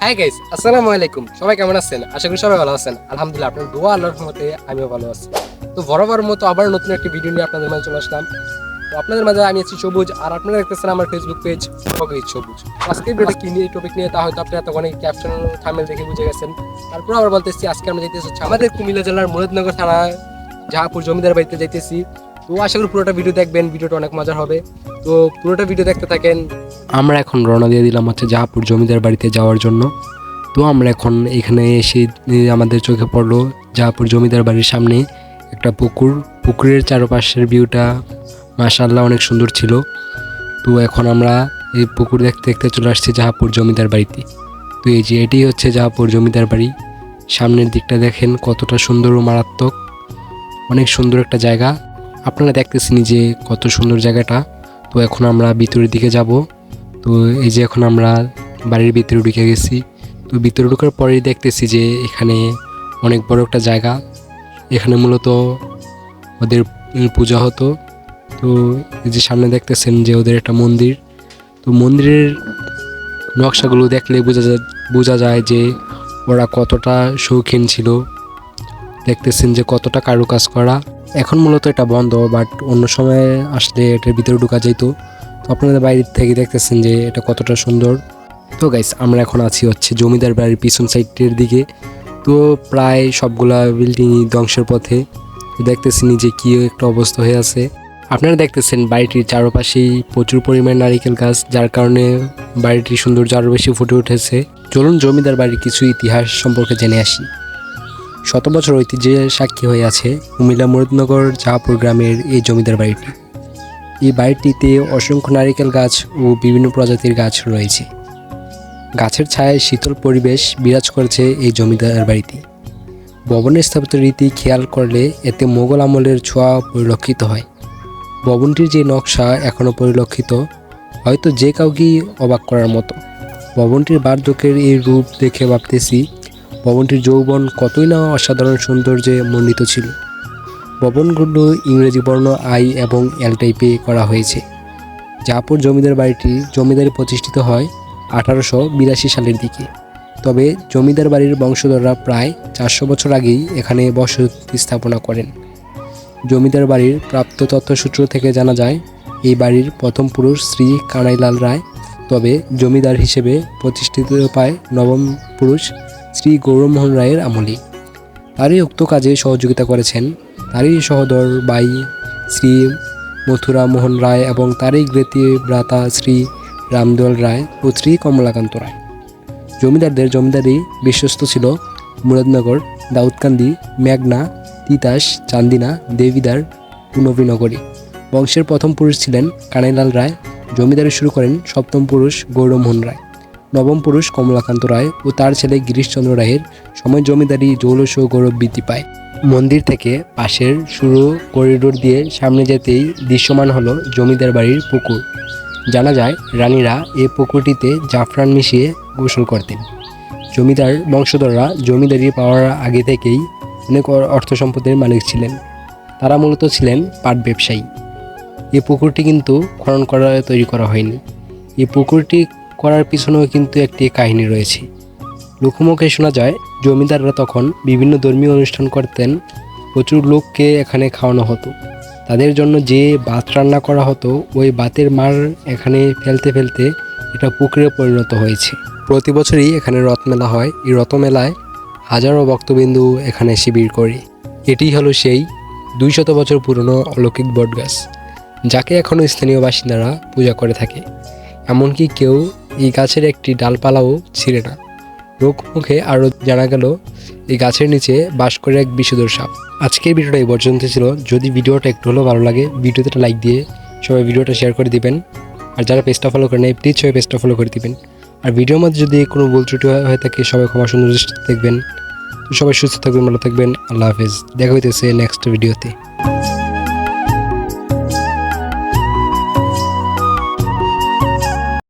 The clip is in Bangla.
হাই গাইস, আসসালামু আলাইকুম। সবাই কেমন আছেন? আশা করি সবাই ভালো আছেন। আলহামদুলিল্লাহ, আপনার দোয়া আল্লাহর রহমতে আমিও ভালো আছি। তো বরাবর মতো আবার নতুন একটি ভিডিও নিয়ে আপনাদের মাঝে চলে আসলাম। তো আপনাদের মাঝে আমি আছি সবুজ, আর আপনারা দেখতেছেন আমার ফেসবুক পেজ সবুজ সবুজ। আজকের ভিডিওটা কি নিয়ে, টপিক নিয়ে, তা হয়তো আপনারা তখন ক্যাপশন থাম্বনেল দেখে বুঝে গেছেন। তারপর আবার বলতেছি, আজকে আমরা যাইতেছি হচ্ছে আমাদের কুমিল্লা জেলার মুরাদনগর থানা জাহাপুর জমিদার বাড়িতে যাইতেছি। তো আশা করি পুরোটা ভিডিও দেখবেন, ভিডিওটা অনেক মজার হবে। তো পুরোটা ভিডিও দেখতে থাকেন। আমরা এখন রওনা দিয়ে দিলাম হচ্ছে জাহাপুর জমিদার বাড়িতে যাওয়ার জন্য। তো আমরা এখন এখানে এসে আমাদের চোখে পড়লো জাহাপুর জমিদার বাড়ির সামনে একটা পুকুরের চারপাশের ভিউটা মাশাআল্লাহ অনেক সুন্দর ছিল। তো এখন আমরা এই পুকুর দেখতে দেখতে চলে আসছি জাহাপুর জমিদার বাড়িতে। তো এই যে এটি হচ্ছে জাহাপুর জমিদার বাড়ি। সামনের দিকটা দেখেন কতটা সুন্দর ও মারাত্মক, অনেক সুন্দর একটা জায়গা। আপনারা দেখতেছেন যে কত সুন্দর জায়গাটা। তো এখন আমরা ভিতরের দিকে যাব। তো এই যে এখন আমরা বাড়ির ভিতরে ঢুকে গেছি। তো ভিতরে ঢোকার পরেই দেখতেছি যে এখানে অনেক বড় একটা জায়গা। এখানে মূলত ওদের পূজা হতো। তো এই যে সামনে দেখতেছেন যে ওদের একটা মন্দির। তো মন্দিরের নকশাগুলো দেখলে বোঝা যায় যে ওরা কতটা শৌখিন ছিল। দেখতেছেন যে কতটা কারুকাজ করা। এখন মূলত এটা বন্ধ, বাট অন্য সময় আসলে এটার ভিতরে ঢোকা যেত। তো আপনাদের বাইরে থেকে দেখতেছেন যে এটা কতটা সুন্দর। তো গাইস, আমরা এখন আছি হচ্ছে জমিদার বাড়ির পিছন সাইডের দিকে। তো প্রায় সবগুলা বিল্ডিং ধ্বংসের পথে। দেখতেছেন যে কি একটা অবস্থা হয়ে আছে। আপনারা দেখতেছেন বাড়িটির চারপাশেই প্রচুর পরিমাণ নারিকেল গাছ, যার কারণে বাড়িটির সৌন্দর্য আরও বেশি ফুটে উঠেছে। চলুন জমিদার বাড়ির কিছু ইতিহাস সম্পর্কে জেনে আসি। শত বছর ঐতিহ্যের সাক্ষী হয়ে আছে কুমিল্লা মুরাদনগর জাহাপুর গ্রামের এই জমিদার বাড়িটি। এই বাড়িটিতে অসংখ্য নারিকেল গাছ ও বিভিন্ন প্রজাতির গাছ রয়েছে। গাছের ছায়ায় শীতল পরিবেশ বিরাজ করছে এই জমিদার বাড়িতে। ভবনের স্থাপিত রীতি খেয়াল করলে এতে মোগল আমলের ছোঁয়া পরিলক্ষিত হয়। ভবনটির যে নকশা এখনও পরিলক্ষিত, হয়তো যে কাউকেই অবাক করার মতো। ভবনটির বার্ধক্যের এই রূপ দেখে ভাবতেছি ভবনটির যৌবন কতই না অসাধারণ সৌন্দর্যে মণ্ডিত ছিল। ভবনগুলো ইংরেজি বর্ণ আই এবং এল টাইপে করা হয়েছে। জাহাপুর জমিদার বাড়িটি জমিদারি প্রতিষ্ঠিত হয় 1882 সালের দিকে। তবে জমিদার বাড়ির বংশধররা প্রায় 400 বছর আগেই এখানে বসতি স্থাপনা করেন। জমিদার বাড়ির প্রাপ্ত তথ্যসূত্র থেকে জানা যায় এই বাড়ির প্রথম পুরুষ শ্রী কানাইলাল রায়, তবে জমিদার হিসেবে প্রতিষ্ঠিত পায় নবম পুরুষ শ্রী গৌরমোহন রায়ের আমলে। তারই উক্ত কাজে সহযোগিতা করেছেন তারই সহোদর ভাই শ্রী মথুরা মোহন রায় এবং তারই জ্ঞাতি ভ্রাতা শ্রী রামদয়াল রায় ও শ্রী কমলাকান্ত রায়। জমিদারদের জমিদারি বিশ্বস্ত ছিল মুরাদনগর, দাউদকান্দি, মেঘনা, তিতাস, চান্দিনা, দেবিদার ও নবীনগরী। বংশের প্রথম পুরুষ ছিলেন কানাইলাল রায়। জমিদারি শুরু করেন সপ্তম পুরুষ গৌরমোহন রায়। নবম পুরুষ কমলাকান্ত রায় ও তার ছেলে গিরিশচন্দ্র রায়ের সময় জমিদারি জৌলস ও গৌরব বৃদ্ধি পায়। মন্দির থেকে পাশের সরু করিডোর দিয়ে সামনে যেতেই দৃশ্যমান হলো জমিদার বাড়ির পুকুর। জানা যায় রানীরা এই পুকুরটিতে জাফরান মিশিয়ে গোসল করতেন। জমিদার বংশধররা জমিদারি পাওয়ার আগে থেকেই অনেক অর্থ সম্পদের মালিক ছিলেন। তারা মূলত ছিলেন পাট ব্যবসায়ী। এই পুকুরটি কিন্তু খনন করা তৈরি করা হয়নি। এই পুকুরটি করার পিছনেও কিন্তু একটি কাহিনী রয়েছে। লোকমুখে শোনা যায় জমিদাররা তখন বিভিন্ন ধর্মীয় অনুষ্ঠান করতেন। প্রচুর লোককে এখানে খাওয়ানো হতো। তাদের জন্য যে ভাত রান্না করা হতো, ওই ভাতের মার এখানে ফেলতে ফেলতে এটা পুকুরে পরিণত হয়েছে। প্রতি বছরই এখানে রথমেলা হয়। এই রথমেলায় হাজারো ভক্তবিন্দু এখানে শিবির করে। এটি হলো সেই 200 বছর পুরনো অলৌকিক বটগাছ, যাকে এখনও স্থানীয় বাসিন্দারা পূজা করে থাকে। এমনকি কেউ এই গাছের একটি ডালপালাও ছিঁড়ে না। লোকমুখে আরও জানা গেল এই গাছের নিচে বাস করে এক বিষধর সাপ। আজকের ভিডিওটা এই পর্যন্ত ছিল। যদি ভিডিওটা একটু হলেও ভালো লাগে, ভিডিওতে একটা লাইক দিয়ে সবাই ভিডিওটা শেয়ার করে দিবেন। আর যারা পেজটা ফলো করে নেয়, প্লিজ সবাই পেজটা ফলো করে দিবেন। আর ভিডিওর মধ্যে যদি কোনো ভুল ত্রুটি হয়ে থাকে সবাই ক্ষমা সুন্দর দৃষ্টিতে দেখবেন। তো সবাই সুস্থ থাকবেন, ভালো থাকবেন। আল্লাহ হাফেজ। দেখা হইতেছে নেক্সট ভিডিওতে।